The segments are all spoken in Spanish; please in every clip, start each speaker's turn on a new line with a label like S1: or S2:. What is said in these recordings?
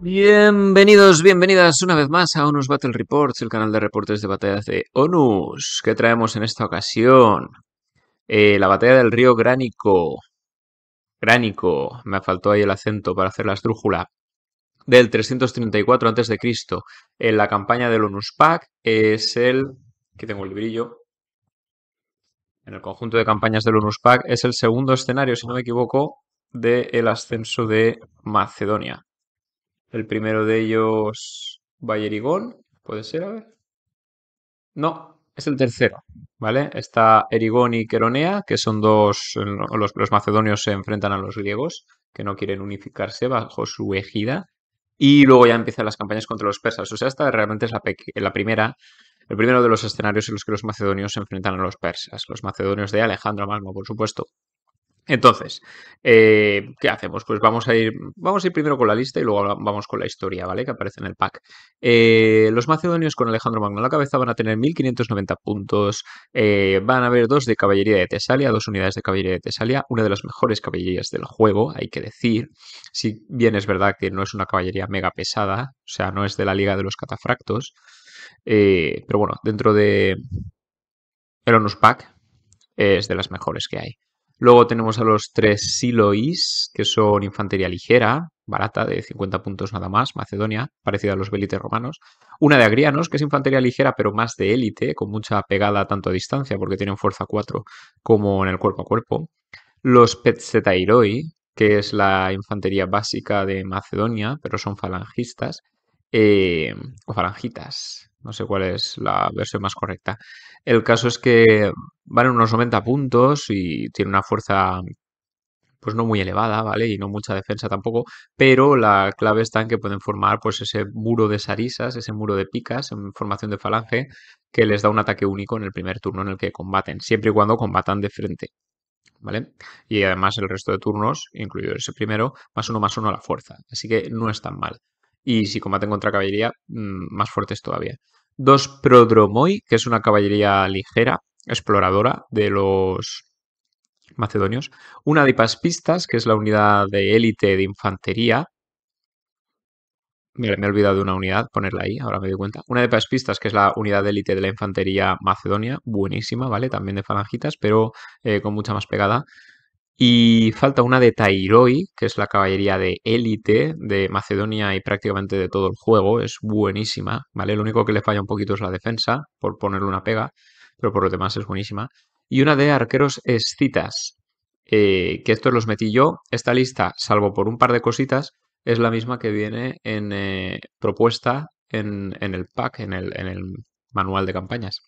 S1: Bienvenidos, bienvenidas una vez más a ONUS Battle Reports, el canal de reportes de batallas de ONUS. ¿Qué traemos en esta ocasión? La batalla del río Gránico. Gránico, me faltó ahí el acento para hacer la esdrújula. Del 334 a.C. En la campaña del ONUS Pack es el... Aquí tengo el brillo. En el conjunto de campañas del ONUS Pack es el segundo escenario, si no me equivoco, del ascenso de Macedonia. El primero de ellos, Bayerigón, puede ser, a ver. No, es el tercero, ¿vale? Está Erigón y Queronea, que son dos, los macedonios se enfrentan a los griegos, que no quieren unificarse bajo su égida. Y luego ya empiezan las campañas contra los persas. O sea, esta realmente es la primera, el primero de los escenarios en los que los macedonios se enfrentan a los persas. Los macedonios de Alejandro Magno, por supuesto. Entonces, ¿qué hacemos? Pues vamos a ir primero con la lista y luego vamos con la historia, ¿vale? Que aparece en el pack. Los macedonios con Alejandro Magno a la cabeza van a tener 1590 puntos. Van a haber dos de caballería de Tesalia, dos unidades de caballería de Tesalia, una de las mejores caballerías del juego, hay que decir. Si bien es verdad que no es una caballería mega pesada, o sea, no es de la Liga de los Catafractos, pero bueno, dentro de el Onus Pack es de las mejores que hay. Luego tenemos a los tres Silois, que son infantería ligera, barata, de 50 puntos nada más, Macedonia, parecida a los velites romanos. Una de Agrianos, que es infantería ligera, pero más de élite, con mucha pegada tanto a distancia, porque tienen fuerza 4, como en el cuerpo a cuerpo. Los Petzetairoi, que es la infantería básica de Macedonia, pero son falangistas, eh, o falangitas, no sé cuál es la versión más correcta. El caso es que valen unos 90 puntos y tienen una fuerza pues no muy elevada, ¿vale? Y no mucha defensa tampoco, pero la clave está en que pueden formar pues ese muro de sarisas, ese muro de picas en formación de falange que les da un ataque único en el primer turno en el que combaten, siempre y cuando combatan de frente, ¿vale? Y además el resto de turnos, incluido ese primero, más uno a la fuerza, así que no es tan mal. Y si combaten contra caballería, más fuertes todavía. Dos Prodromoi, que es una caballería ligera, exploradora de los macedonios. Una de Hipaspista, que es la unidad de élite de infantería. Mira, me he olvidado de una unidad, ponerla ahí, ahora me doy cuenta. Una de Hipaspista, que es la unidad de élite de la infantería macedonia, buenísima, ¿vale? También de falangitas, pero con mucha más pegada. Y falta una de Tairoi, que es la caballería de élite de Macedonia y prácticamente de todo el juego. Es buenísima, ¿vale? Lo único que le falla un poquito es la defensa, por ponerle una pega, pero por lo demás es buenísima. Y una de arqueros escitas, que estos los metí yo. Esta lista, salvo por un par de cositas, es la misma que viene en propuesta en el pack, en el manual de campañas,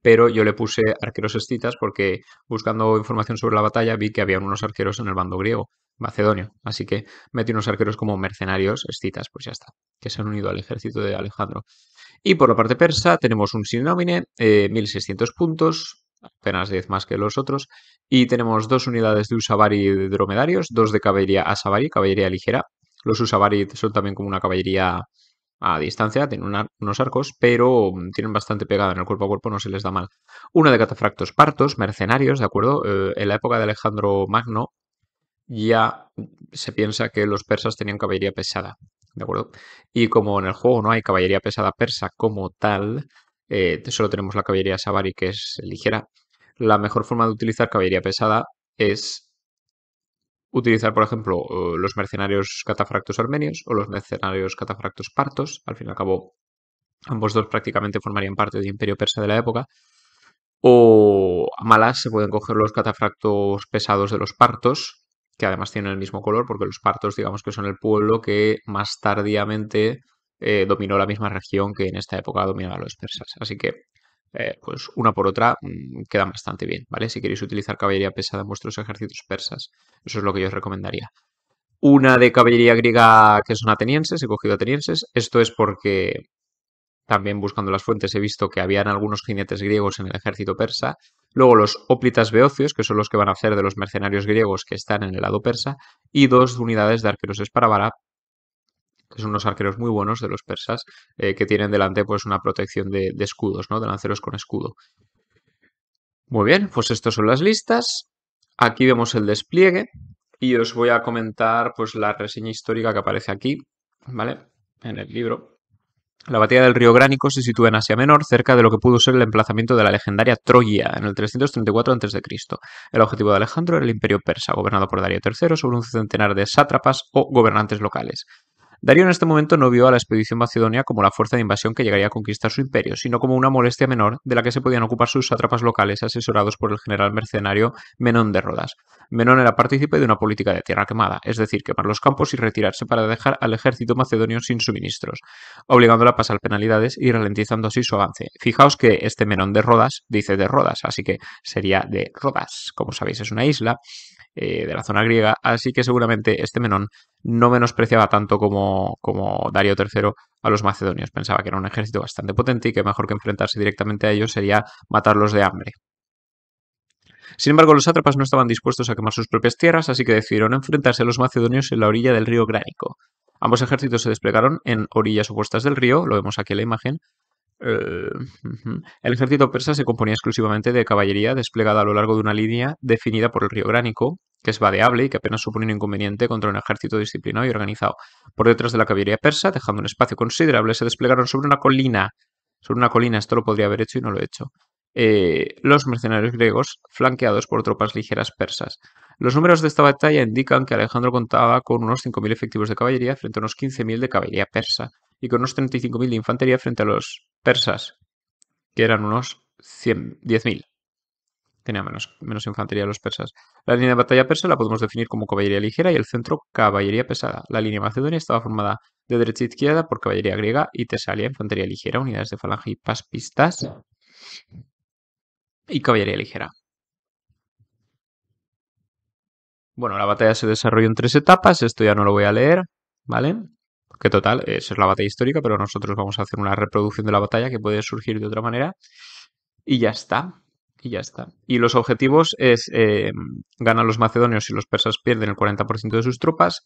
S1: pero yo le puse arqueros escitas porque buscando información sobre la batalla vi que había unos arqueros en el bando griego, macedonio, así que metí unos arqueros como mercenarios escitas, pues ya está, que se han unido al ejército de Alejandro. Y por la parte persa tenemos un Sinomine, 1600 puntos, apenas 10 más que los otros, y tenemos dos unidades de Usabari de dromedarios, dos de caballería Asabari, caballería ligera. Los Usabari son también como una caballería a distancia, tienen unos arcos, pero tienen bastante pegada en el cuerpo a cuerpo, no se les da mal. Una de catafractos partos, mercenarios, ¿de acuerdo? En la época de Alejandro Magno ya se piensa que los persas tenían caballería pesada, ¿de acuerdo? Y como en el juego no hay caballería pesada persa como tal, solo tenemos la caballería Savari que es ligera, la mejor forma de utilizar caballería pesada es utilizar, por ejemplo, los mercenarios catafractos armenios o los mercenarios catafractos partos. Al fin y al cabo, ambos dos prácticamente formarían parte del imperio persa de la época. O a malas se pueden coger los catafractos pesados de los partos, que además tienen el mismo color, porque los partos, digamos que son el pueblo que más tardíamente dominó la misma región que en esta época dominaba a los persas. Así que, pues una por otra, quedan bastante bien, ¿vale? Si queréis utilizar caballería pesada en vuestros ejércitos persas, eso es lo que yo os recomendaría. Una de caballería griega que son atenienses, he cogido atenienses. Esto es porque también buscando las fuentes he visto que habían algunos jinetes griegos en el ejército persa. Luego los óplitas beocios, que son los que van a hacer de los mercenarios griegos que están en el lado persa. Y dos unidades de arqueros esparabara, que son unos arqueros muy buenos de los persas, que tienen delante pues una protección de escudos, ¿no? De lanceros con escudo. Muy bien, pues estas son las listas. Aquí vemos el despliegue y os voy a comentar pues la reseña histórica que aparece aquí. ¿vale? En el libro. La batalla del río Gránico se sitúa en Asia Menor, cerca de lo que pudo ser el emplazamiento de la legendaria Troya en el 334 a.C. El objetivo de Alejandro era el imperio persa, gobernado por Darío III sobre un centenar de sátrapas o gobernantes locales. Darío en este momento no vio a la expedición macedonia como la fuerza de invasión que llegaría a conquistar su imperio, sino como una molestia menor de la que se podían ocupar sus sátrapas locales asesorados por el general mercenario Menón de Rodas. Menón era partícipe de una política de tierra quemada, es decir, quemar los campos y retirarse para dejar al ejército macedonio sin suministros, obligándolo a pasar penalidades y ralentizando así su avance. Fijaos que este Menón de Rodas dice de Rodas, así que sería de Rodas, como sabéis es una isla de la zona griega, así que seguramente este Menón no menospreciaba tanto como Darío III a los macedonios. Pensaba que era un ejército bastante potente y que mejor que enfrentarse directamente a ellos sería matarlos de hambre. Sin embargo, los sátrapas no estaban dispuestos a quemar sus propias tierras, así que decidieron enfrentarse a los macedonios en la orilla del río Gránico. Ambos ejércitos se desplegaron en orillas opuestas del río, lo vemos aquí en la imagen. El ejército persa se componía exclusivamente de caballería desplegada a lo largo de una línea definida por el río Gránico, que es vadeable y que apenas supone un inconveniente contra un ejército disciplinado y organizado. Por detrás de la caballería persa, dejando un espacio considerable, se desplegaron sobre una colina. Sobre una colina, esto lo podría haber hecho y no lo he hecho. Los mercenarios griegos, flanqueados por tropas ligeras persas. Los números de esta batalla indican que Alejandro contaba con unos 5.000 efectivos de caballería frente a unos 15.000 de caballería persa y con unos 35.000 de infantería frente a los persas, que eran unos 10.000. Tenía menos infantería los persas. La línea de batalla persa la podemos definir como caballería ligera y el centro caballería pesada. La línea macedonia estaba formada de derecha a izquierda por caballería griega y Tesalia, infantería ligera, unidades de falange y paspistas y caballería ligera. Bueno, la batalla se desarrolló en 3 etapas, esto ya no lo voy a leer, ¿vale? Que total, eso es la batalla histórica, pero nosotros vamos a hacer una reproducción de la batalla que puede surgir de otra manera. Y ya está. Y ya está. Y los objetivos es ganan los macedonios si los persas pierden el 40% de sus tropas.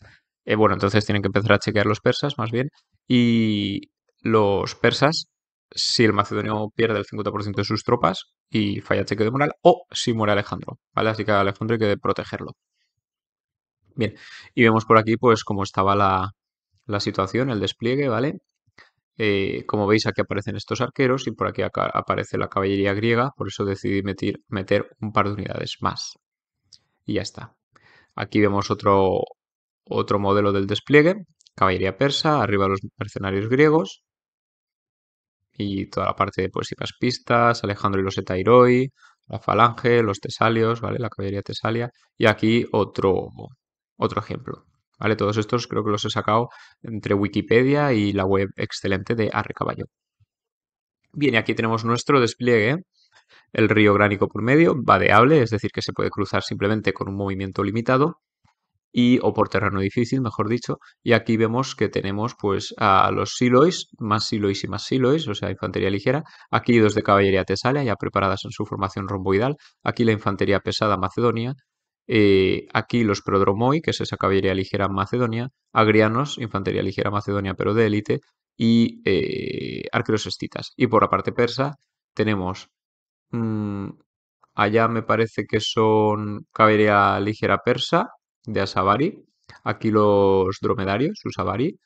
S1: Bueno, entonces tienen que empezar a chequear los persas, más bien. Y los persas, si el macedonio pierde el 50% de sus tropas y falla cheque de moral, o si muere Alejandro, ¿vale? Así que a Alejandro hay que protegerlo. Bien, y vemos por aquí pues cómo estaba la situación, el despliegue, ¿vale? Como veis aquí aparecen estos arqueros y por aquí aparece la caballería griega, por eso decidí meter un par de unidades más. Y ya está. Aquí vemos otro modelo del despliegue, caballería persa, arriba los mercenarios griegos y toda la parte de pues y pistas, Alejandro y los Etairoi, la falange, los tesalios, ¿vale? La caballería tesalia y aquí otro ejemplo. ¿Vale? Todos estos creo que los he sacado entre Wikipedia y la web excelente de Arrecaballo. Bien, y aquí tenemos nuestro despliegue. El río Gránico por medio, vadeable, es decir, que se puede cruzar simplemente con un movimiento limitado o por terreno difícil, mejor dicho. Y aquí vemos que tenemos pues a los silois y más silois, o sea, infantería ligera. Aquí dos de caballería tesalia ya preparadas en su formación romboidal. Aquí la infantería pesada macedonia. Aquí los prodromoi, que es esa caballería ligera macedonia. Agrianos, infantería ligera macedonia pero de élite. Y arqueros escitas. Y por la parte persa tenemos allá me parece que son caballería ligera persa de Asabari. Aquí los dromedarios, Usabari.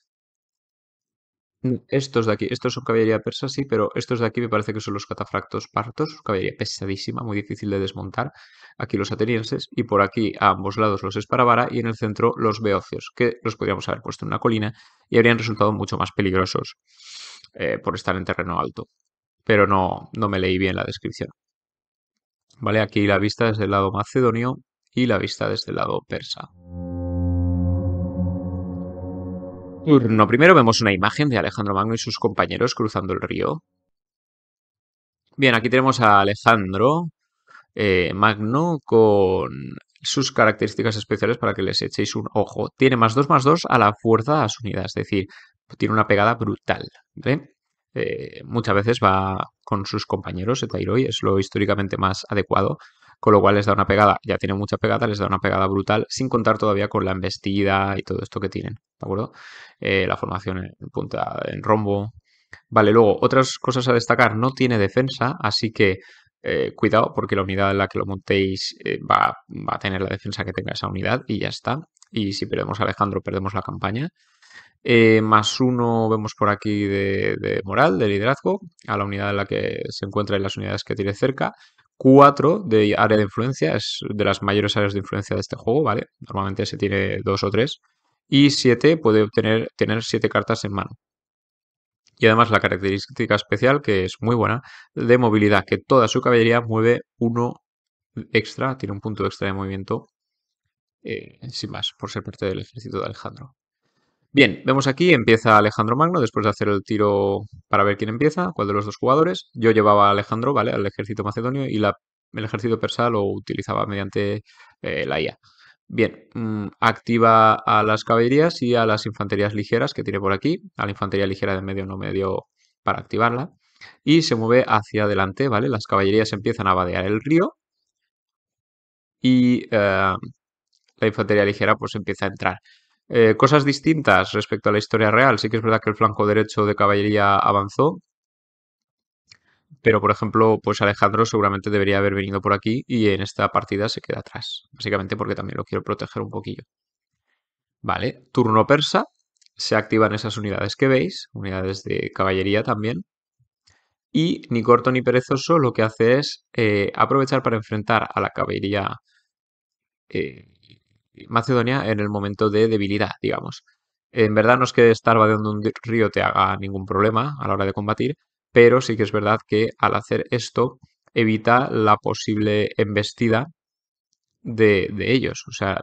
S1: Estos de aquí, estos son caballería persa, sí, pero estos de aquí me parece que son los catafractos partos, caballería pesadísima, muy difícil de desmontar. Aquí los atenienses y por aquí a ambos lados los esparabara y en el centro los beocios, que los podríamos haber puesto en una colina y habrían resultado mucho más peligrosos por estar en terreno alto. Pero no me leí bien la descripción. ¿Vale? Aquí la vista desde el lado macedonio y la vista desde el lado persa. Turno primero vemos una imagen de Alejandro Magno y sus compañeros cruzando el río. Bien, aquí tenemos a Alejandro Magno con sus características especiales para que les echéis un ojo. Tiene +2/+2 a la fuerza a su unidad, es decir, tiene una pegada brutal. ¿Vale? Muchas veces va con sus compañeros, Etairoi, es lo históricamente más adecuado, con lo cual les da una pegada, ya tiene mucha pegada, les da una pegada brutal, sin contar todavía con la embestida y todo esto que tienen, ¿de acuerdo? La formación en punta, en rombo. Vale, luego, otras cosas a destacar, no tiene defensa, así que cuidado porque la unidad en la que lo montéis va a tener la defensa que tenga esa unidad y ya está. Y si perdemos a Alejandro, perdemos la campaña. Más uno vemos por aquí de moral, de liderazgo, a la unidad en la que se encuentra y las unidades que tiene cerca. 4 de área de influencia, es de las mayores áreas de influencia de este juego, ¿vale? Normalmente se tiene 2 o 3. Y 7 puede tener 7 cartas en mano. Y además la característica especial, que es muy buena, de movilidad, que toda su caballería mueve uno extra, tiene un punto extra de movimiento, sin más, por ser parte del ejército de Alejandro. Bien, vemos aquí, empieza Alejandro Magno después de hacer el tiro para ver quién empieza, cuál de los dos jugadores. Yo llevaba a Alejandro, ¿vale? Al ejército macedonio y el ejército persa lo utilizaba mediante la IA. Bien, activa a las caballerías y a las infanterías ligeras que tiene por aquí. A la infantería ligera de medio no medio para activarla. Y se mueve hacia adelante, ¿vale? Las caballerías empiezan a vadear el río y la infantería ligera pues empieza a entrar. Cosas distintas respecto a la historia real. Sí que es verdad que el flanco derecho de caballería avanzó, pero por ejemplo, pues Alejandro seguramente debería haber venido por aquí y en esta partida se queda atrás. Básicamente porque también lo quiero proteger un poquillo. Vale, turno persa. Se activan esas unidades que veis, unidades de caballería también. Y ni corto ni perezoso lo que hace es aprovechar para enfrentar a la caballería eh, Macedonia en el momento de debilidad, digamos. En verdad no es que estar vadeando un río te haga ningún problema a la hora de combatir, pero sí que es verdad que al hacer esto evita la posible embestida de ellos. O sea,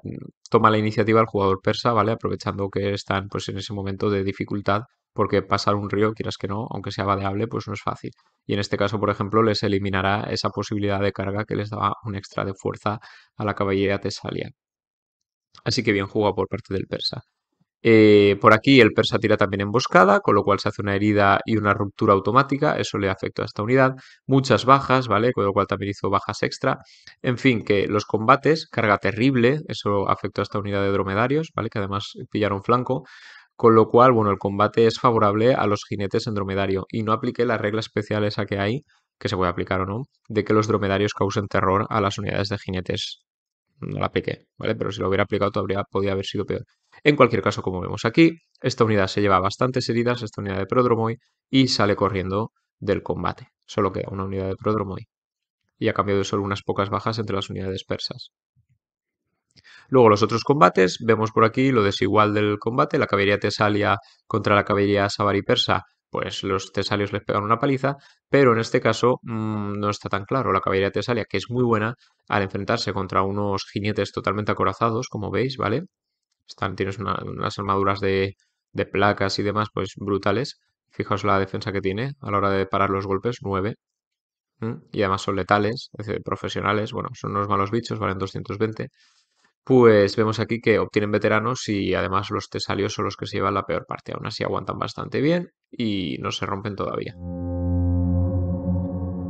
S1: toma la iniciativa el jugador persa, ¿vale? Aprovechando que están pues en ese momento de dificultad, porque pasar un río, quieras que no, aunque sea vadeable, pues no es fácil. Y en este caso, por ejemplo, les eliminará esa posibilidad de carga que les daba un extra de fuerza a la caballería tesalia. Así que bien jugado por parte del persa. Por aquí el persa tira también emboscada, con lo cual se hace una herida y una ruptura automática. Eso le afectó a esta unidad. Muchas bajas, ¿vale? Con lo cual también hizo bajas extra. En fin, que los combates, carga terrible. Eso afectó a esta unidad de dromedarios, ¿vale? Que además pillaron flanco. Con lo cual, bueno, el combate es favorable a los jinetes en dromedario. Y no apliqué la regla especial esa que hay, que se puede aplicar o no, de que los dromedarios causen terror a las unidades de jinetes. No la apliqué, ¿vale? Pero si lo hubiera aplicado todavía podía haber sido peor. En cualquier caso, como vemos aquí, esta unidad se lleva bastantes heridas, esta unidad de Prodromoy, y sale corriendo del combate. Solo queda una unidad de Prodromoy. Y a cambio de solo unas pocas bajas entre las unidades persas. Luego los otros combates, vemos por aquí lo desigual del combate, la caballería tesalia contra la caballería sabarí persa, pues los tesalios les pegan una paliza, pero en este caso no está tan claro. La caballería tesalia, que es muy buena, al enfrentarse contra unos jinetes totalmente acorazados, como veis, ¿vale? Tienes unas armaduras de placas y demás, pues brutales. Fijaos la defensa que tiene a la hora de parar los golpes, 9. Y además son letales, es decir, profesionales, bueno, son unos malos bichos, valen 220. Pues vemos aquí que obtienen veteranos y además los tesalios son los que se llevan la peor parte. Aún así aguantan bastante bien y no se rompen todavía.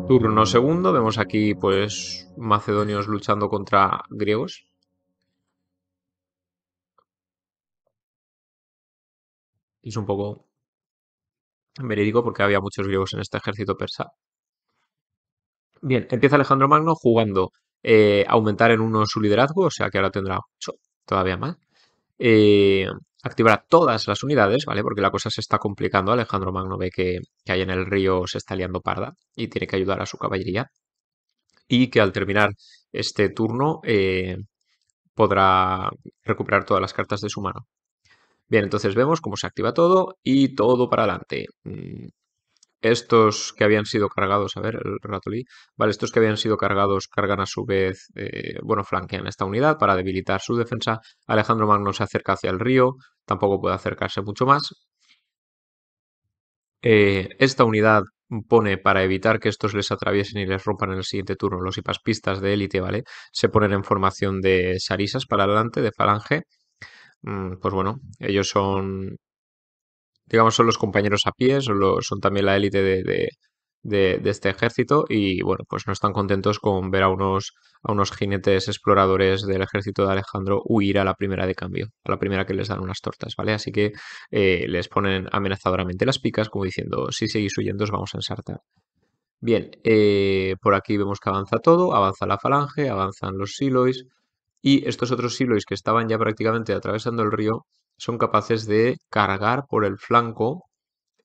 S1: Turno segundo, vemos aquí pues macedonios luchando contra griegos. Es un poco verídico porque había muchos griegos en este ejército persa. Bien, empieza Alejandro Magno jugando aumentar en uno su liderazgo, o sea que ahora tendrá 8, todavía más. eh, Activará todas las unidades, ¿vale? Porque la cosa se está complicando. Alejandro Magno ve que ahí en el río se está liando parda y tiene que ayudar a su caballería. Y que al terminar este turno podrá recuperar todas las cartas de su mano. Bien, entonces vemos cómo se activa todo y todo para adelante. Estos que habían sido cargados, a ver, el ratolí, vale, estos que habían sido cargados cargan a su vez, bueno, flanquean esta unidad para debilitar su defensa. Alejandro Magno se acerca hacia el río, tampoco puede acercarse mucho más. Esta unidad pone para evitar que estos les atraviesen y les rompan en el siguiente turno los hipaspistas de élite, ¿vale? Se ponen en formación de sarisas para adelante, de falange. Pues bueno, ellos son digamos, son los compañeros a pie, son también la élite de este ejército y, bueno, pues no están contentos con ver a unos jinetes exploradores del ejército de Alejandro huir a la primera de cambio, a la primera que les dan unas tortas, ¿vale? Así que les ponen amenazadoramente las picas, como diciendo, si seguís huyendo os vamos a ensartar. Bien, por aquí vemos que avanza todo, avanza la falange, avanzan los silois y estos otros silois que estaban ya prácticamente atravesando el río son capaces de cargar por el flanco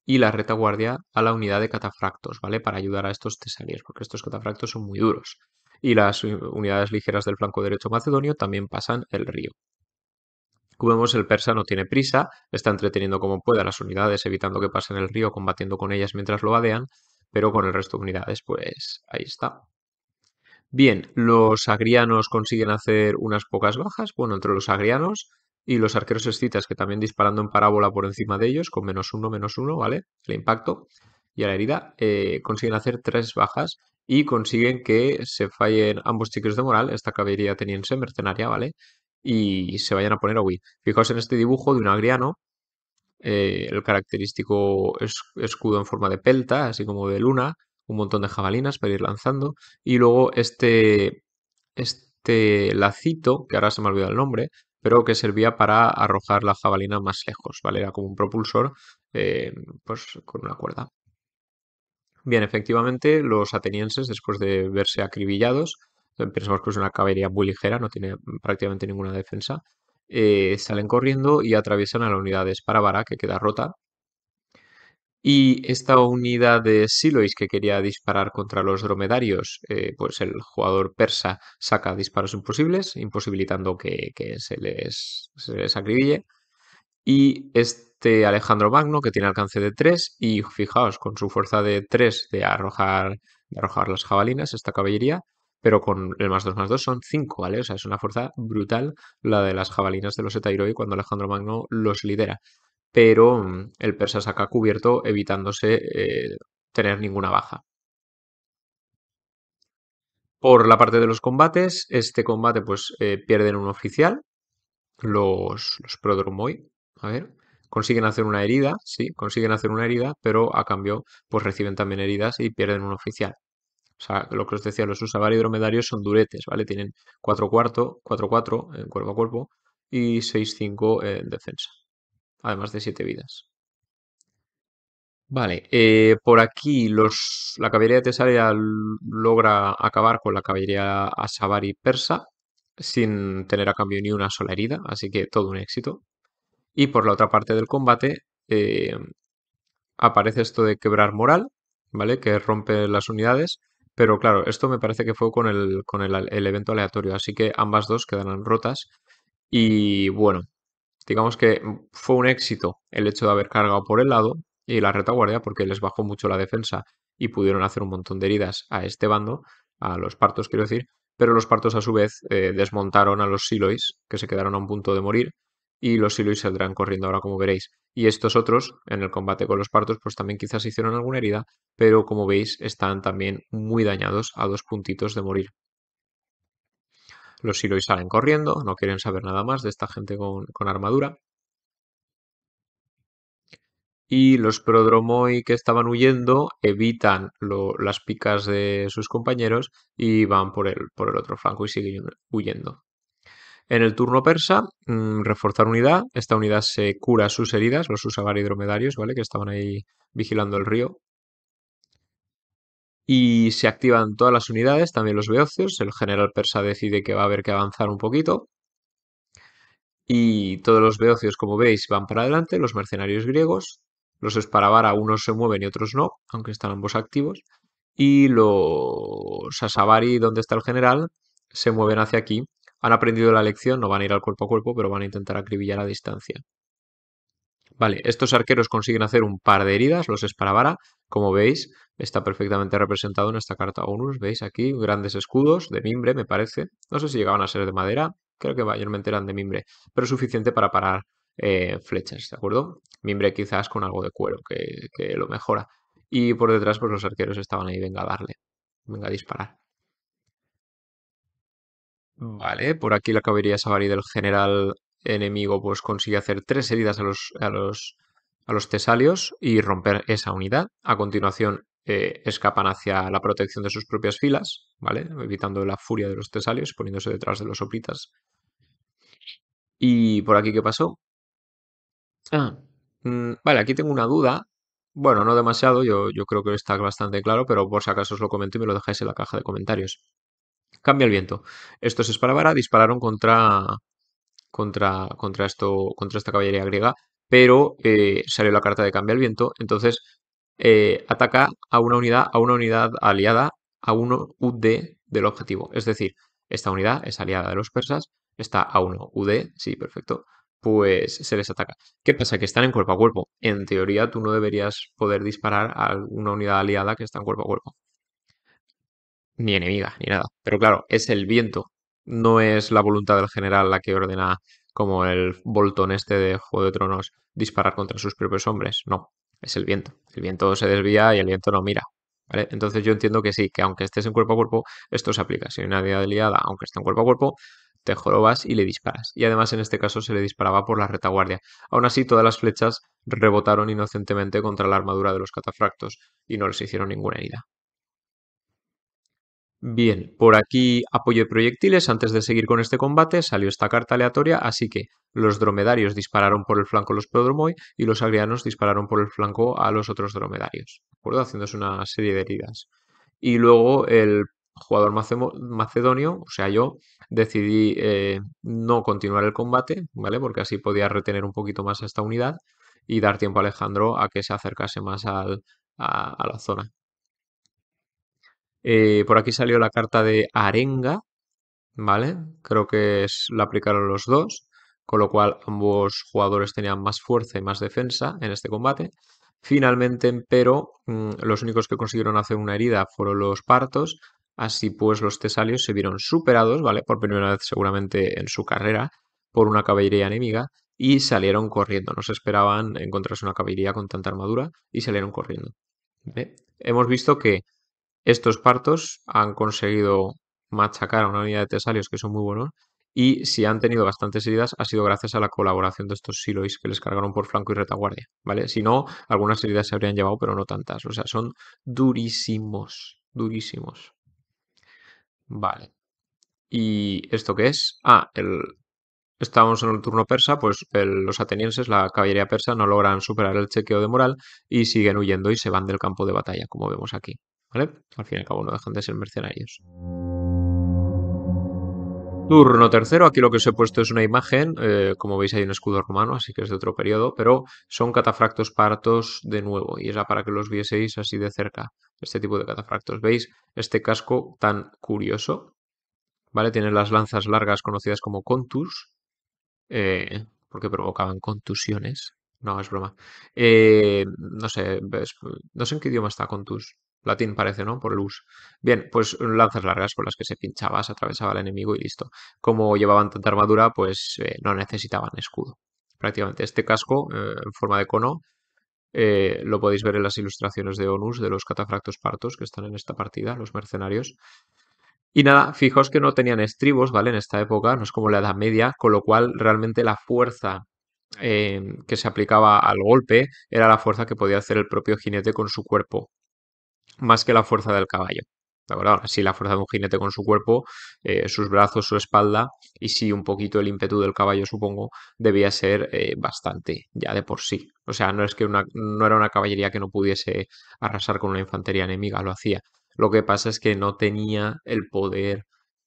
S1: y la retaguardia a la unidad de catafractos, ¿vale? Para ayudar a estos tesalios, porque estos catafractos son muy duros. Y las unidades ligeras del flanco derecho macedonio también pasan el río. Como vemos, el persa no tiene prisa, está entreteniendo como puede a las unidades, evitando que pasen el río, combatiendo con ellas mientras lo vadean, pero con el resto de unidades, pues ahí está. Bien, los agrianos consiguen hacer unas pocas bajas, bueno, entre los agrianos y los arqueros escitas que también disparando en parábola por encima de ellos, con menos uno, ¿vale? El impacto y a la herida, consiguen hacer 3 bajas y consiguen que se fallen ambos cheques de moral, esta caballería ateniense mercenaria, ¿vale? Y se vayan a poner a huir. Fijaos en este dibujo de un agriano, el característico escudo en forma de pelta, así como de luna, un montón de jabalinas para ir lanzando, y luego este lacito, que ahora se me ha olvidado el nombre, pero que servía para arrojar la jabalina más lejos, ¿vale? Era como un propulsor, pues con una cuerda. Bien, efectivamente, los atenienses, después de verse acribillados, pensamos que es una caballería muy ligera, no tiene prácticamente ninguna defensa, salen corriendo y atraviesan a la unidad de Esparabara, que queda rota. Y esta unidad de Silois que quería disparar contra los dromedarios, pues el jugador persa saca disparos imposibles, imposibilitando que se les acribille. Y este Alejandro Magno, que tiene alcance de 3 y fijaos, con su fuerza de 3 de arrojar las jabalinas, esta caballería, pero con el +2/+2 son 5, ¿vale? O sea, es una fuerza brutal la de las jabalinas de los Etairoi cuando Alejandro Magno los lidera. Pero el persa saca cubierto evitándose tener ninguna baja. Por la parte de los combates, este combate pues pierden un oficial, los Prodromoi, a ver, consiguen hacer una herida, sí, consiguen hacer una herida, pero a cambio pues reciben también heridas y pierden un oficial. O sea, lo que os decía, los Usabari dromedarios son duretes, ¿vale? Tienen 4-4 en cuerpo a cuerpo y 6-5 en defensa, además de 7 vidas. Vale, por aquí la caballería de Tesalia logra acabar con la caballería Asabari persa sin tener a cambio ni una sola herida, así que todo un éxito. Y por la otra parte del combate aparece esto de quebrar moral, ¿vale? Que rompe las unidades, pero claro, esto me parece que fue con el evento aleatorio, así que ambas dos quedarán rotas. Y bueno, digamos que fue un éxito el hecho de haber cargado por el lado y la retaguardia porque les bajó mucho la defensa y pudieron hacer un montón de heridas a este bando, a los partos quiero decir, pero los partos a su vez desmontaron a los silois que se quedaron a un punto de morir y los silois saldrán corriendo ahora como veréis. Y estos otros, en el combate con los partos, pues también quizás hicieron alguna herida, pero como veis están también muy dañados a 2 puntitos de morir. Los silois salen corriendo, no quieren saber nada más de esta gente con armadura. Y los prodromoi que estaban huyendo evitan las picas de sus compañeros y van por el otro flanco y siguen huyendo. En el turno persa, reforzar unidad. Esta unidad se cura sus heridas, los Usagari dromedarios, ¿vale? Que estaban ahí vigilando el río. Y se activan todas las unidades, también los beocios. El general persa decide que va a haber que avanzar un poquito. Y todos los beocios, como veis, van para adelante. Los mercenarios griegos, los Esparabara, unos se mueven y otros no, aunque están ambos activos. Y los Asabari, donde está el general, se mueven hacia aquí. Han aprendido la lección, no van a ir al cuerpo a cuerpo, pero van a intentar acribillar a distancia. Vale, estos arqueros consiguen hacer un par de heridas, los Esparabara, como veis, está perfectamente representado en esta carta ONUS, veis aquí, grandes escudos de mimbre, me parece, no sé si llegaban a ser de madera, creo que mayormente eran de mimbre, pero suficiente para parar flechas, ¿de acuerdo? Mimbre quizás con algo de cuero, que lo mejora. Y por detrás, pues los arqueros estaban ahí, venga a darle, venga a disparar. Vale, por aquí la caballería Savari del general enemigo pues consigue hacer 3 heridas a los tesalios y romper esa unidad. A continuación escapan hacia la protección de sus propias filas, ¿vale? Evitando la furia de los tesalios, poniéndose detrás de los hoplitas. ¿Y por aquí qué pasó? Ah, vale, aquí tengo una duda. Bueno, no demasiado, yo creo que está bastante claro, pero por si acaso os lo comento y me lo dejáis en la caja de comentarios. Cambia el viento. Estos Esparabara dispararon contra contra esta caballería griega, pero salió la carta de cambia el viento, entonces ataca a una unidad aliada a 1 UD del objetivo. Es decir, esta unidad es aliada de los persas, está a 1 UD, sí, perfecto, pues se les ataca. ¿Qué pasa? Que están en cuerpo a cuerpo. En teoría, tú no deberías poder disparar a una unidad aliada que está en cuerpo a cuerpo. Ni enemiga, ni nada. Pero claro, es el viento. No es la voluntad del general la que ordena, como el Bolton este de Juego de Tronos, disparar contra sus propios hombres. No, es el viento. El viento se desvía y el viento no mira. ¿Vale? Entonces yo entiendo que sí, que aunque estés en cuerpo a cuerpo, esto se aplica. Si hay una unidad aliada, aunque esté en cuerpo a cuerpo, te jorobas y le disparas. Y además en este caso se le disparaba por la retaguardia. Aún así, todas las flechas rebotaron inocentemente contra la armadura de los catafractos y no les hicieron ninguna herida. Bien, por aquí apoyo de proyectiles. Antes de seguir con este combate, salió esta carta aleatoria, así que los dromedarios dispararon por el flanco a los prodromoi y los agrianos dispararon por el flanco a los otros dromedarios, ¿de acuerdo? Haciéndose una serie de heridas. Y luego el jugador macedonio, o sea, yo, decidí no continuar el combate, ¿vale? Porque así podía retener un poquito más a esta unidad y dar tiempo a Alejandro a que se acercase más a la zona. Por aquí salió la carta de Arenga, ¿vale? Creo que la aplicaron los dos, con lo cual ambos jugadores tenían más fuerza y más defensa en este combate. Finalmente, pero, los únicos que consiguieron hacer una herida fueron los partos, así pues los tesalios se vieron superados, ¿vale? Por primera vez seguramente en su carrera, por una caballería enemiga, y salieron corriendo. No se esperaban encontrarse una caballería con tanta armadura y salieron corriendo. ¿Vale? Hemos visto que estos partos han conseguido machacar a una unidad de tesalios que son muy buenos y si han tenido bastantes heridas ha sido gracias a la colaboración de estos silois que les cargaron por flanco y retaguardia, ¿vale? Si no, algunas heridas se habrían llevado, pero no tantas. O sea, son durísimos, durísimos. Vale. ¿Y esto qué es? Estábamos en el turno persa, pues los atenienses, la caballería persa, no logran superar el chequeo de moral y siguen huyendo y se van del campo de batalla, como vemos aquí. ¿Vale? Al fin y al cabo no dejan de ser mercenarios. Turno tercero, aquí lo que os he puesto es una imagen, como veis hay un escudo romano, así que es de otro periodo, pero son catafractos partos de nuevo, y era para que los vieseis así de cerca, este tipo de catafractos. ¿Veis este casco tan curioso? ¿Vale? Tienen las lanzas largas conocidas como contus, porque provocaban contusiones. No, es broma. No sé, no sé en qué idioma está contus. Latín parece, ¿no? Por el us. Bien, pues lanzas largas con las que se pinchaba, se atravesaba el enemigo y listo. Como llevaban tanta armadura, pues no necesitaban escudo. Prácticamente este casco, en forma de cono, lo podéis ver en las ilustraciones de Onus de los catafractos partos que están en esta partida, los mercenarios. Y nada, fijaos que no tenían estribos, ¿vale? En esta época, no es como la Edad Media, con lo cual realmente la fuerza que se aplicaba al golpe era la fuerza que podía hacer el propio jinete con su cuerpo, más que la fuerza del caballo. ¿De acuerdo? Ahora sí, la fuerza de un jinete con su cuerpo, sus brazos, su espalda y sí, un poquito el ímpetu del caballo, supongo, debía ser bastante ya de por sí. O sea, no es que no era una caballería que no pudiese arrasar con una infantería enemiga, lo hacía. Lo que pasa es que no tenía el poder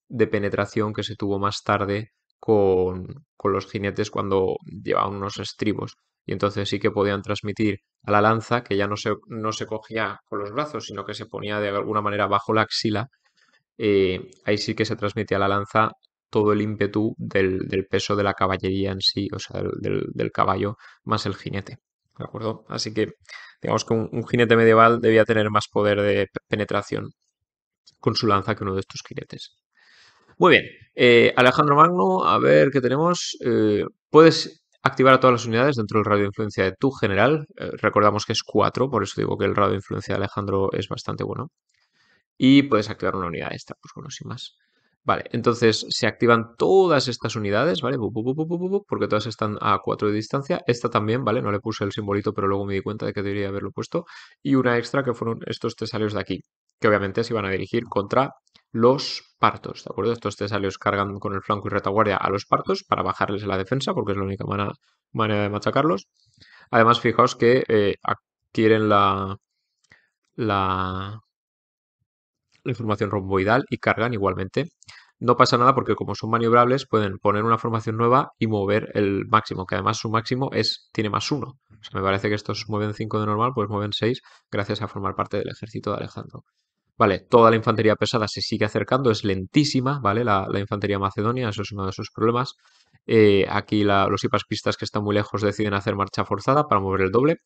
S1: de penetración que se tuvo más tarde con los jinetes cuando llevaban unos estribos. Y entonces sí que podían transmitir a la lanza, que ya no se cogía con los brazos, sino que se ponía de alguna manera bajo la axila. Ahí sí que se transmitía a la lanza todo el ímpetu del peso de la caballería en sí, o sea, del caballo más el jinete. ¿De acuerdo? Así que digamos que un jinete medieval debía tener más poder de penetración con su lanza que uno de estos jinetes. Muy bien. Alejandro Magno, a ver qué tenemos. Puedes activar a todas las unidades dentro del radio de influencia de tu general. Recordamos que es 4, por eso digo que el radio de influencia de Alejandro es bastante bueno. Y puedes activar una unidad extra, pues bueno, sin más. Vale, entonces se activan todas estas unidades, ¿vale? Porque todas están a 4 de distancia. Esta también, ¿vale? No le puse el simbolito, pero luego me di cuenta de que debería haberlo puesto. Y una extra que fueron estos tesalios de aquí, que obviamente se iban a dirigir contra los partos, ¿de acuerdo? Estos tesalios cargan con el flanco y retaguardia a los partos para bajarles la defensa, porque es la única manera de machacarlos. Además, fijaos que adquieren la, la información romboidal y cargan igualmente. no pasa nada porque como son maniobrables pueden poner una formación nueva y mover el máximo, que además su máximo tiene +1. O sea, me parece que estos mueven 5 de normal, pues mueven 6 gracias a formar parte del ejército de Alejandro. Vale, toda la infantería pesada se sigue acercando, es lentísima, ¿vale? La infantería macedonia, eso es uno de sus problemas. Aquí los hiperpistas que están muy lejos deciden hacer marcha forzada para mover el doble,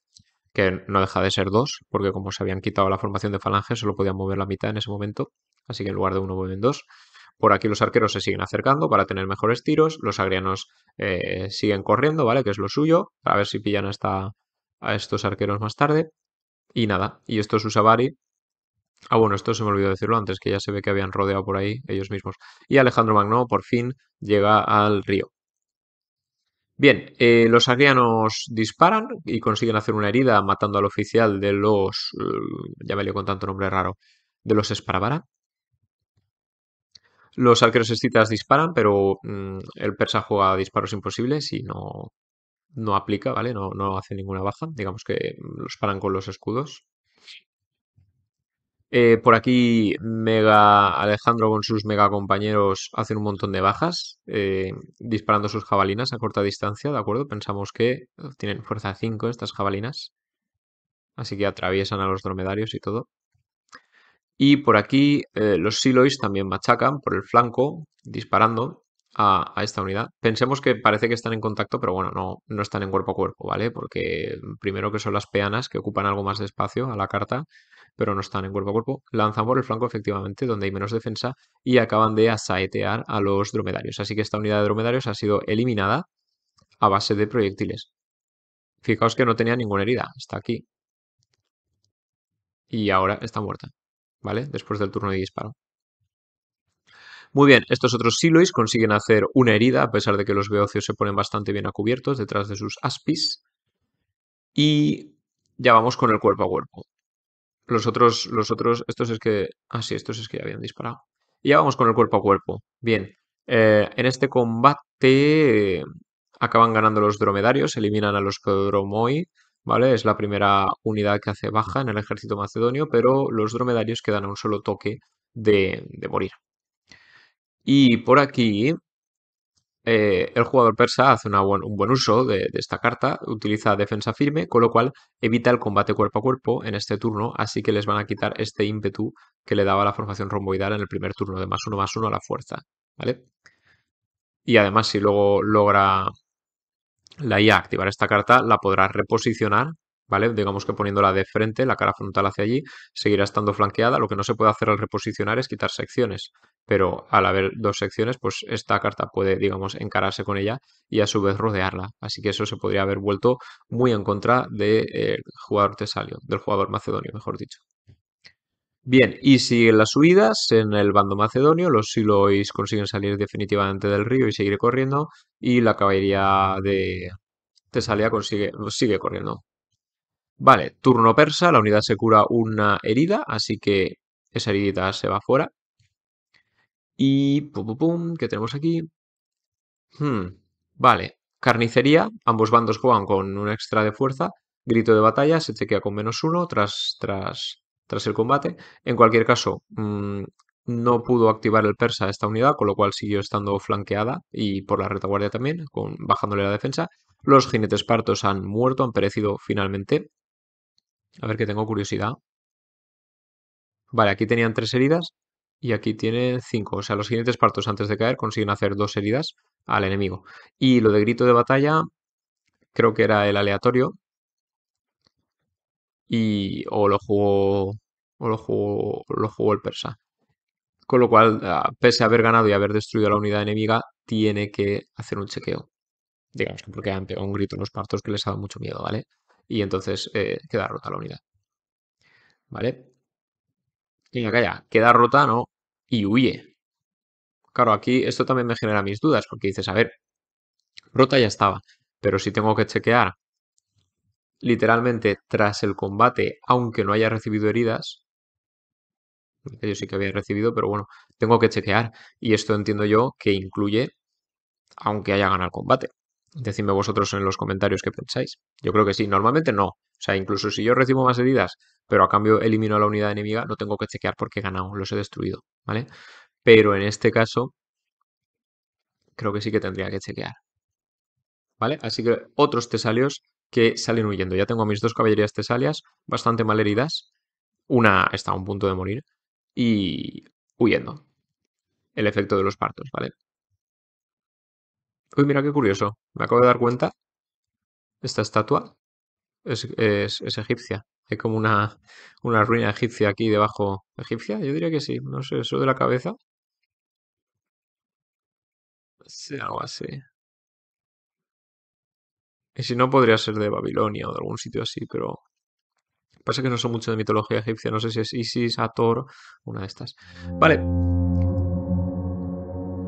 S1: que no deja de ser 2, porque como se habían quitado la formación de falange, solo podían mover la mitad en ese momento, así que en lugar de 1 mueven 2. Por aquí los arqueros se siguen acercando para tener mejores tiros, los agrianos siguen corriendo, ¿vale? Que es lo suyo, para ver si pillan a estos arqueros más tarde. Y nada, y estos Usabari. Ah, bueno, esto se me olvidó decirlo antes, que ya se ve que habían rodeado por ahí ellos mismos. Y Alejandro Magno por fin llega al río. Bien, los agrianos disparan y consiguen hacer una herida matando al oficial de los... ya me lío con tanto nombre raro. De los Esparabara. Los arqueros escitas disparan, pero el persa juega a disparos imposibles y no aplica, ¿vale? No hace ninguna baja. Digamos que los paran con los escudos. Por aquí, Mega Alejandro con sus mega compañeros hacen un montón de bajas, disparando sus jabalinas a corta distancia, ¿de acuerdo? Pensamos que tienen fuerza 5 estas jabalinas, así que atraviesan a los dromedarios y todo. Y por aquí, los Silois también machacan por el flanco, disparando a esta unidad. Pensemos que parece que están en contacto, pero bueno, no están en cuerpo a cuerpo, ¿vale? Porque primero que son las peanas que ocupan algo más de espacio a la carta, pero no están en cuerpo a cuerpo. Lanzan por el flanco, efectivamente, donde hay menos defensa, y acaban de asaetear a los dromedarios. Así que esta unidad de dromedarios ha sido eliminada a base de proyectiles. Fijaos que no tenía ninguna herida, está aquí. Y ahora está muerta, ¿vale? Después del turno de disparo. Muy bien, estos otros Silois consiguen hacer una herida, a pesar de que los beocios se ponen bastante bien a cubiertos detrás de sus aspis. Y ya vamos con el cuerpo a cuerpo. Estos es que... Ah, sí, estos es que ya habían disparado. Y ya vamos con el cuerpo a cuerpo. Bien, en este combate acaban ganando los dromedarios, eliminan a los Prodromoi, ¿vale? Es la primera unidad que hace baja en el ejército macedonio, pero los dromedarios quedan a un solo toque de morir. Y por aquí el jugador persa hace un buen uso de esta carta, utiliza defensa firme, con lo cual evita el combate cuerpo a cuerpo en este turno, así que les van a quitar este ímpetu que le daba la formación romboidal en el primer turno de +1/+1 a la fuerza, ¿vale? Y además, si luego logra la IA activar esta carta, la podrá reposicionar, ¿vale? Digamos que poniéndola de frente, la cara frontal hacia allí, seguirá estando flanqueada. Lo que no se puede hacer al reposicionar es quitar secciones, pero al haber dos secciones, pues esta carta puede, digamos, encararse con ella y a su vez rodearla. Así que eso se podría haber vuelto muy en contra del jugador tesalio, del jugador macedonio, mejor dicho. Bien, y siguen las subidas en el bando macedonio, los silois consiguen salir definitivamente del río y seguir corriendo, y la caballería de Tesalia sigue corriendo. Vale, turno persa, la unidad se cura una herida, así que esa heridita se va fuera. Y pum, pum, pum, ¿qué tenemos aquí? Vale, carnicería, ambos bandos juegan con un extra de fuerza, grito de batalla, se chequea con -1 tras el combate. En cualquier caso, no pudo activar el persa esta unidad, con lo cual siguió estando flanqueada y por la retaguardia también, bajándole la defensa. Los jinetes partos han muerto, han perecido finalmente. A ver que tengo curiosidad. Vale, aquí tenían 3 heridas y aquí tienen 5. O sea, los jinetes partos antes de caer consiguen hacer 2 heridas al enemigo. Y lo de grito de batalla, creo que era el aleatorio. Y o lo jugó el persa. Con lo cual, pese a haber ganado y haber destruido la unidad enemiga, tiene que hacer un chequeo. Digamos que porque han pegado un grito en los partos que les ha dado mucho miedo, ¿vale? Y entonces queda rota la unidad. ¿Vale? Venga, calla. Queda rota, ¿no? Y huye. Claro, aquí esto también me genera mis dudas, porque dices, a ver, rota ya estaba, pero si tengo que chequear literalmente tras el combate, aunque no haya recibido heridas, que yo sí que había recibido, pero bueno, tengo que chequear. Y esto entiendo yo que incluye, aunque haya ganado el combate. Decidme vosotros en los comentarios qué pensáis. Yo creo que sí, normalmente no. O sea, incluso si yo recibo más heridas, pero a cambio elimino a la unidad enemiga, no tengo que chequear porque he ganado, los he destruido, ¿vale? Pero en este caso, creo que sí que tendría que chequear. ¿Vale? Así que otros tesalios que salen huyendo. Ya tengo a mis dos caballerías tesalias bastante mal heridas. Una está a un punto de morir y huyendo. El efecto de los partos, ¿vale? Uy, mira qué curioso. Me acabo de dar cuenta. Esta estatua es egipcia. Hay como una ruina egipcia aquí debajo. ¿Egipcia? Yo diría que sí. No sé, eso de la cabeza. Sí, algo así. Y si no, podría ser de Babilonia o de algún sitio así, pero pasa que no sé mucho de mitología egipcia. No sé si es Isis, Hathor, una de estas. Vale.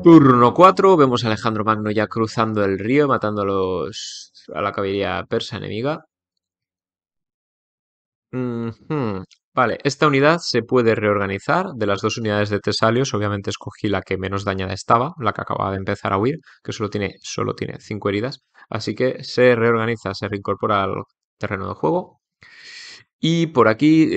S1: Turno 4. Vemos a Alejandro Magno ya cruzando el río, matando a la caballería persa enemiga. Ujú. Vale, esta unidad se puede reorganizar. De las dos unidades de Tesalios, obviamente escogí la que menos dañada estaba, la que acababa de empezar a huir, que solo tiene 5 heridas. Así que se reorganiza, se reincorpora al terreno de juego. Y por aquí,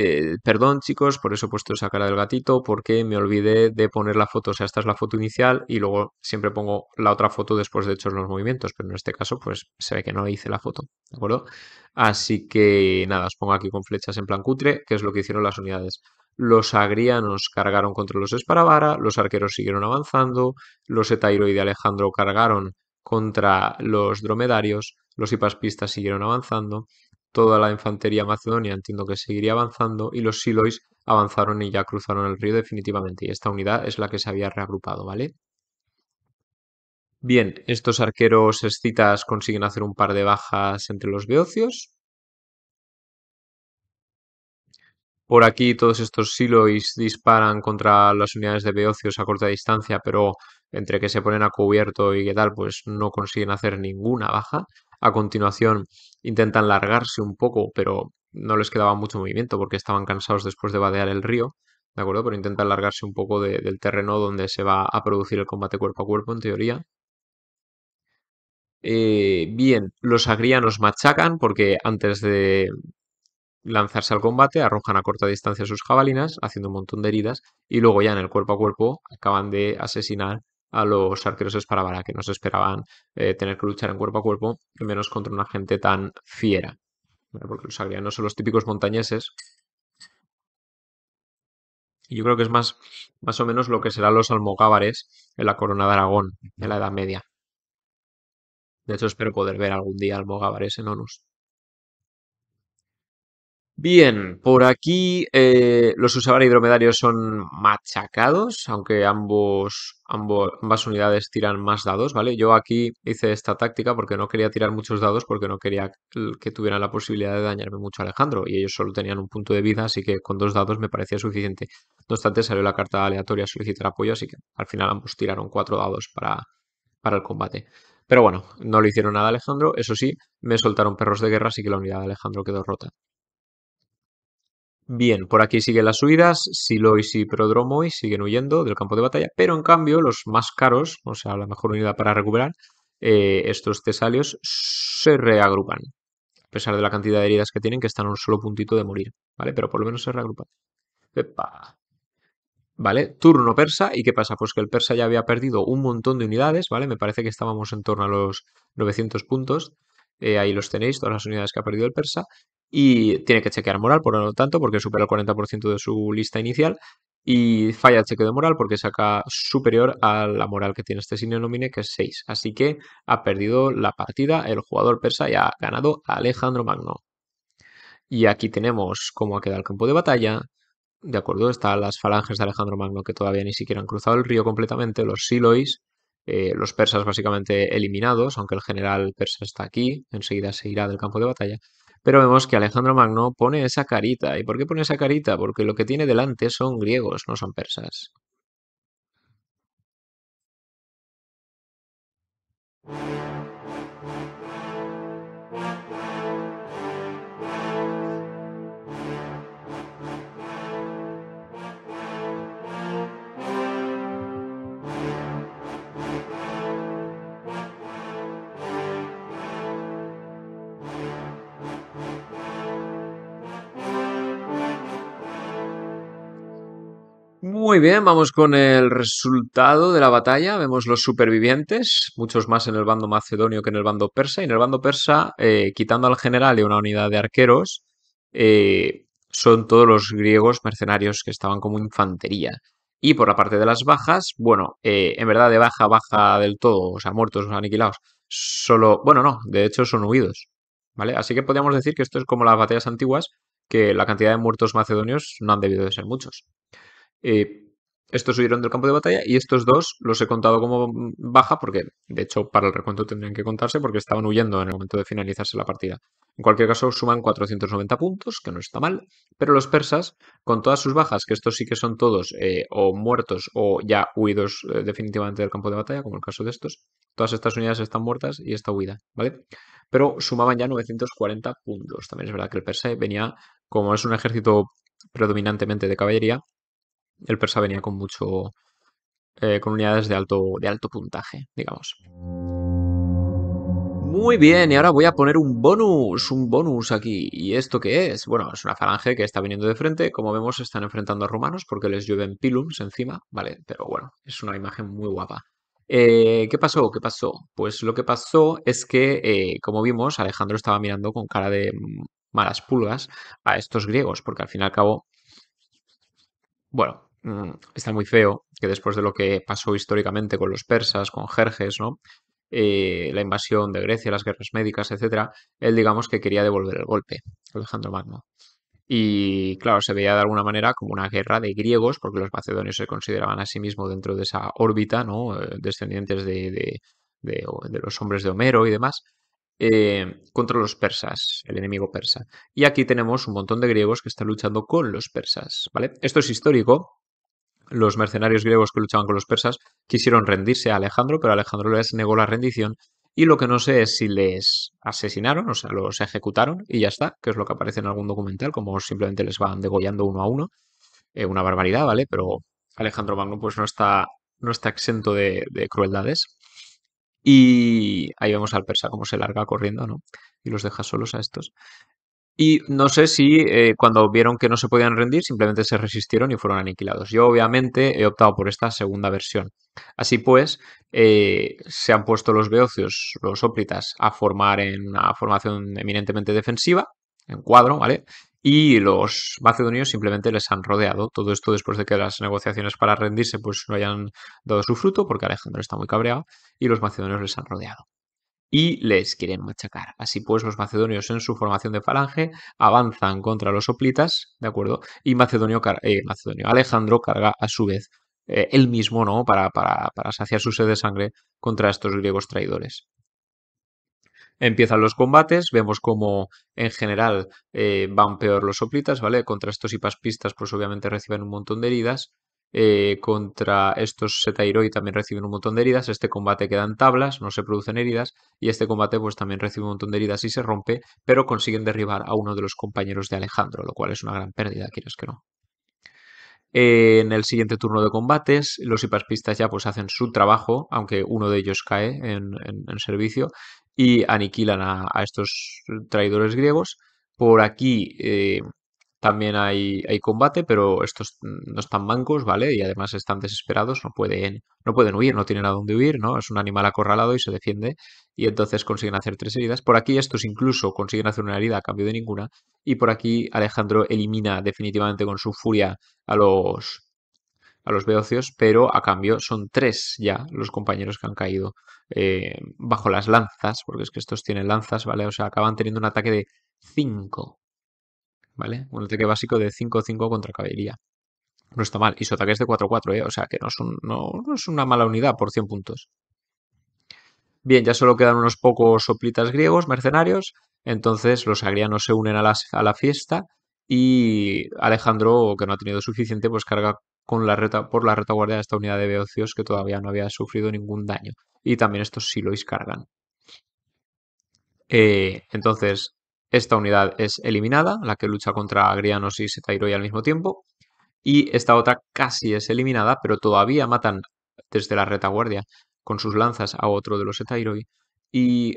S1: perdón chicos, por eso he puesto esa cara del gatito, porque me olvidé de poner la foto. O sea, esta es la foto inicial y luego siempre pongo la otra foto después de hechos los movimientos, pero en este caso pues se ve que no hice la foto, ¿de acuerdo? Así que nada, os pongo aquí con flechas en plan cutre, que es lo que hicieron las unidades. Los agrianos cargaron contra los Esparavara, los arqueros siguieron avanzando, los Etairo y de Alejandro cargaron contra los dromedarios, los hipaspistas siguieron avanzando, toda la infantería macedonia entiendo que seguiría avanzando y los silois avanzaron y ya cruzaron el río definitivamente y esta unidad es la que se había reagrupado, ¿vale? Bien, estos arqueros escitas consiguen hacer un par de bajas entre los beocios. Por aquí todos estos silois disparan contra las unidades de beocios a corta distancia, pero entre que se ponen a cubierto y qué tal, pues no consiguen hacer ninguna baja. A continuación intentan largarse un poco, pero no les quedaba mucho movimiento porque estaban cansados después de vadear el río, ¿de acuerdo? Pero intentan largarse un poco del terreno donde se va a producir el combate cuerpo a cuerpo, en teoría. Bien, los agrianos machacan porque antes de lanzarse al combate, arrojan a corta distancia sus jabalinas, haciendo un montón de heridas, y luego ya en el cuerpo a cuerpo acaban de asesinar a los arqueros Esparavara, que no se esperaban tener que luchar en cuerpo a cuerpo, y menos contra una gente tan fiera. ¿Vale? Porque los agrianos son los típicos montañeses, y yo creo que es más o menos lo que serán los almogávares en la corona de Aragón, en la Edad Media. De hecho, espero poder ver algún día almogávares en Onus. Bien, por aquí los Usabara y Dromedarios son machacados, aunque ambas unidades tiran más dados, ¿vale? Yo aquí hice esta táctica porque no quería tirar muchos dados, porque no quería que tuvieran la posibilidad de dañarme mucho a Alejandro, y ellos solo tenían un punto de vida, así que con 2 dados me parecía suficiente. No obstante, salió la carta aleatoria solicitar apoyo, así que al final ambos tiraron 4 dados para el combate. Pero bueno, no le hicieron nada a Alejandro, eso sí, me soltaron perros de guerra, así que la unidad de Alejandro quedó rota. Bien, por aquí siguen las huidas, Silois y Prodromoi siguen huyendo del campo de batalla, pero en cambio los más caros, o sea, la mejor unidad para recuperar, estos tesalios se reagrupan, a pesar de la cantidad de heridas que tienen, que están a un solo puntito de morir, ¿vale? Pero por lo menos se reagrupan. Epa. ¿Vale? Turno persa. ¿Y qué pasa? Pues que el persa ya había perdido un montón de unidades, ¿vale? Me parece que estábamos en torno a los 900 puntos. Ahí los tenéis, todas las unidades que ha perdido el persa. Y tiene que chequear moral, por lo tanto, porque supera el 40% de su lista inicial. Y falla el cheque de moral porque saca superior a la moral que tiene este Sine Nomine, que es 6. Así que ha perdido la partida el jugador persa y ha ganado a Alejandro Magno. Y aquí tenemos cómo ha quedado el campo de batalla. De acuerdo, están las falanges de Alejandro Magno que todavía ni siquiera han cruzado el río completamente, los silois, los persas básicamente eliminados, aunque el general persa está aquí, enseguida se irá del campo de batalla. Pero vemos que Alejandro Magno pone esa carita. ¿Y por qué pone esa carita? Porque lo que tiene delante son griegos, no son persas. Muy bien, vamos con el resultado de la batalla. Vemos los supervivientes, muchos más en el bando macedonio que en el bando persa. Y en el bando persa, quitando al general y una unidad de arqueros, son todos los griegos mercenarios que estaban como infantería. Y por la parte de las bajas, bueno, en verdad de baja, baja del todo, o sea, muertos o aniquilados, solo, bueno, no, de hecho son huidos, ¿vale? Así que podríamos decir que esto es como las batallas antiguas, que la cantidad de muertos macedonios no han debido de ser muchos. Eh, Estos huyeron del campo de batalla y estos dos los he contado como baja porque, de hecho, para el recuento tendrían que contarse porque estaban huyendo en el momento de finalizarse la partida. En cualquier caso, suman 490 puntos, que no está mal, pero los persas, con todas sus bajas, que estos sí que son todos o muertos o ya huidos definitivamente del campo de batalla, como el caso de estos, todas estas unidades están muertas y esta huida, ¿vale? Pero sumaban ya 940 puntos. También es verdad que el persa venía, como es un ejército predominantemente de caballería, el persa venía con con unidades de alto puntaje, digamos. Muy bien, y ahora voy a poner un bonus aquí. ¿Y esto qué es? Bueno, es una falange que está viniendo de frente. Como vemos, se están enfrentando a romanos porque les llueven pilums encima, ¿vale? Pero bueno, es una imagen muy guapa. ¿Qué pasó? ¿Qué pasó? Pues lo que pasó es que, como vimos, Alejandro estaba mirando con cara de malas pulgas a estos griegos, porque al fin y al cabo bueno, está muy feo que después de lo que pasó históricamente con los persas, con Jerjes, ¿no? La invasión de Grecia, las guerras médicas, etcétera, él digamos que quería devolver el golpe, Alejandro Magno. Y claro, se veía de alguna manera como una guerra de griegos, porque los macedonios se consideraban a sí mismos dentro de esa órbita, ¿no? Descendientes de los hombres de Homero y demás, contra los persas, el enemigo persa. Y aquí tenemos un montón de griegos que están luchando con los persas, ¿vale? Esto es histórico. Los mercenarios griegos que luchaban con los persas quisieron rendirse a Alejandro, pero Alejandro les negó la rendición. Y lo que no sé es si les asesinaron, o sea, los ejecutaron y ya está, que es lo que aparece en algún documental, como simplemente les van degollando uno a uno. Una barbaridad, ¿vale? Pero Alejandro Magno pues no está exento de crueldades. Y ahí vemos al persa cómo se larga corriendo, ¿no? Y los deja solos a estos. Y no sé si cuando vieron que no se podían rendir, simplemente se resistieron y fueron aniquilados. Yo obviamente he optado por esta segunda versión. Así pues, se han puesto los beocios, los óplitas, a formar en una formación eminentemente defensiva, en cuadro, ¿vale? Y los macedonios simplemente les han rodeado. Todo esto después de que las negociaciones para rendirse pues no hayan dado su fruto, porque Alejandro está muy cabreado, y los macedonios les han rodeado y les quieren machacar. Así pues, los macedonios en su formación de falange avanzan contra los hoplitas, ¿de acuerdo? Y Alejandro carga a su vez él mismo, ¿no? Para saciar su sed de sangre contra estos griegos traidores. Empiezan los combates, vemos como en general van peor los soplitas, ¿vale? Contra estos hipaspistas, pues obviamente reciben un montón de heridas. Contra estos Setairoi también reciben un montón de heridas. Este combate queda en tablas, no se producen heridas. Y este combate pues también recibe un montón de heridas y se rompe, pero consiguen derribar a uno de los compañeros de Alejandro, lo cual es una gran pérdida, quieres que no. En el siguiente turno de combates, los hiperpistas ya pues hacen su trabajo, aunque uno de ellos cae en servicio, y aniquilan a estos traidores griegos. Por aquí también hay combate, pero estos no están mancos, ¿vale? Y además están desesperados, no pueden huir, no tienen a dónde huir, ¿no? Es un animal acorralado y se defiende, y entonces consiguen hacer tres heridas. Por aquí estos incluso consiguen hacer una herida a cambio de ninguna, y por aquí Alejandro elimina definitivamente con su furia a a los beocios, pero a cambio son tres ya los compañeros que han caído bajo las lanzas, porque es que estos tienen lanzas, ¿vale? O sea, acaban teniendo un ataque de 5, ¿vale? Un ataque básico de 5-5 contra caballería. No está mal. Y su ataque es de 4-4, ¿eh? O sea, que no es una mala unidad por 100 puntos. Bien, ya solo quedan unos pocos soplitas griegos, mercenarios. Entonces los agrianos se unen a a la fiesta y Alejandro, que no ha tenido suficiente, pues carga por la retaguardia de esta unidad de beocios que todavía no había sufrido ningún daño. Y también estos silois cargan. Entonces, esta unidad es eliminada, la que lucha contra agrianos y setairoi al mismo tiempo. Y esta otra casi es eliminada, pero todavía matan desde la retaguardia con sus lanzas a otro de los setairoi y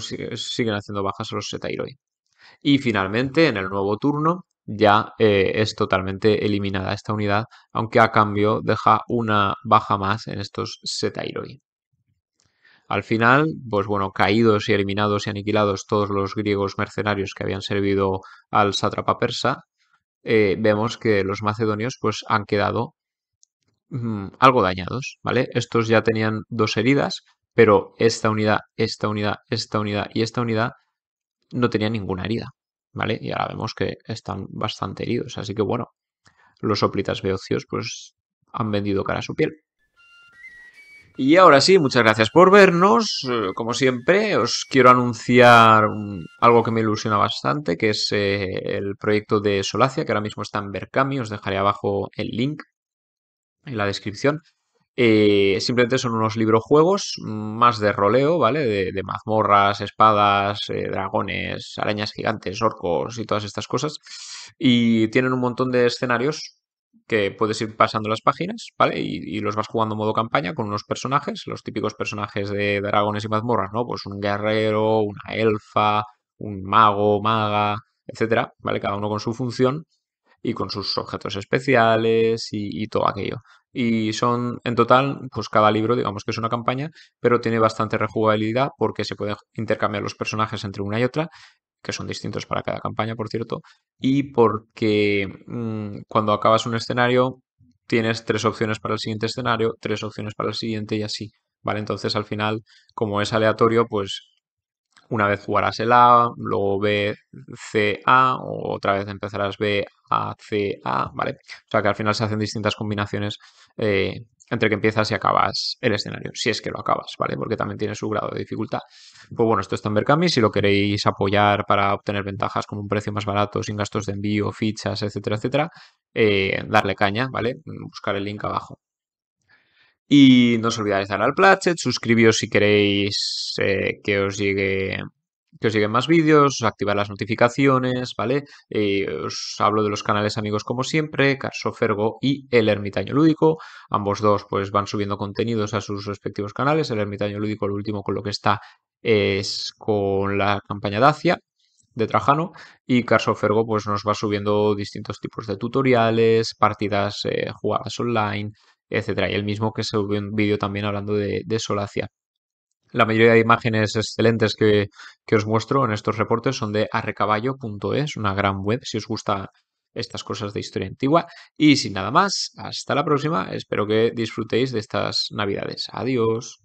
S1: siguen haciendo bajas a los setairoi. Y finalmente, en el nuevo turno, ya es totalmente eliminada esta unidad, aunque a cambio deja una baja más en estos Setairoi. Al final, pues bueno, caídos y eliminados y aniquilados todos los griegos mercenarios que habían servido al sátrapa persa, vemos que los macedonios pues han quedado algo dañados, ¿vale? Estos ya tenían dos heridas, pero esta unidad, esta unidad, esta unidad y esta unidad no tenían ninguna herida, ¿vale? Y ahora vemos que están bastante heridos, así que bueno, los hoplitas beocios pues han vendido cara a su piel. Y ahora sí, muchas gracias por vernos. Como siempre, os quiero anunciar algo que me ilusiona bastante, que es el proyecto de Solacia, que ahora mismo está en Berkami. Os dejaré abajo el link en la descripción. Simplemente son unos librojuegos más de roleo, ¿vale? De mazmorras, espadas, dragones, arañas gigantes, orcos y todas estas cosas. Y tienen un montón de escenarios que puedes ir pasando las páginas, ¿vale? Y los vas jugando en modo campaña con unos personajes, los típicos personajes de dragones y mazmorras, ¿no? Pues un guerrero, una elfa, un mago, maga, etcétera, ¿vale? Cada uno con su función y con sus objetos especiales y todo aquello. Y son, en total, pues cada libro, digamos que es una campaña, pero tiene bastante rejugabilidad porque se pueden intercambiar los personajes entre una y otra, que son distintos para cada campaña, por cierto, y porque cuando acabas un escenario, tienes tres opciones para el siguiente escenario, tres opciones para el siguiente y así, ¿vale? Entonces, al final, como es aleatorio, pues una vez jugarás el A, luego B, C, A, o otra vez empezarás B, A, C, A, ¿vale? O sea que al final se hacen distintas combinaciones entre que empiezas y acabas el escenario, si es que lo acabas, ¿vale? Porque también tiene su grado de dificultad. Pues bueno, esto está en Berkami, si lo queréis apoyar para obtener ventajas con un precio más barato, sin gastos de envío, fichas, etcétera, etcétera, darle caña, ¿vale? Buscar el link abajo. Y no os olvidáis dar al Platchet, suscribíos si queréis que os lleguen más vídeos, activar las notificaciones, ¿vale? Os hablo de los canales amigos como siempre, Carso Fergo y El Ermitaño Lúdico. Ambos dos pues van subiendo contenidos a sus respectivos canales. El Ermitaño Lúdico, lo último con lo que está es con la campaña Dacia de Trajano, y Carso Fergo pues nos va subiendo distintos tipos de tutoriales, partidas jugadas online, etcétera. Y el mismo que sube un vídeo también hablando de Solacia. La mayoría de imágenes excelentes que os muestro en estos reportes son de arrecaballo.es, una gran web si os gusta estas cosas de historia antigua. Y sin nada más, hasta la próxima. Espero que disfrutéis de estas navidades. Adiós.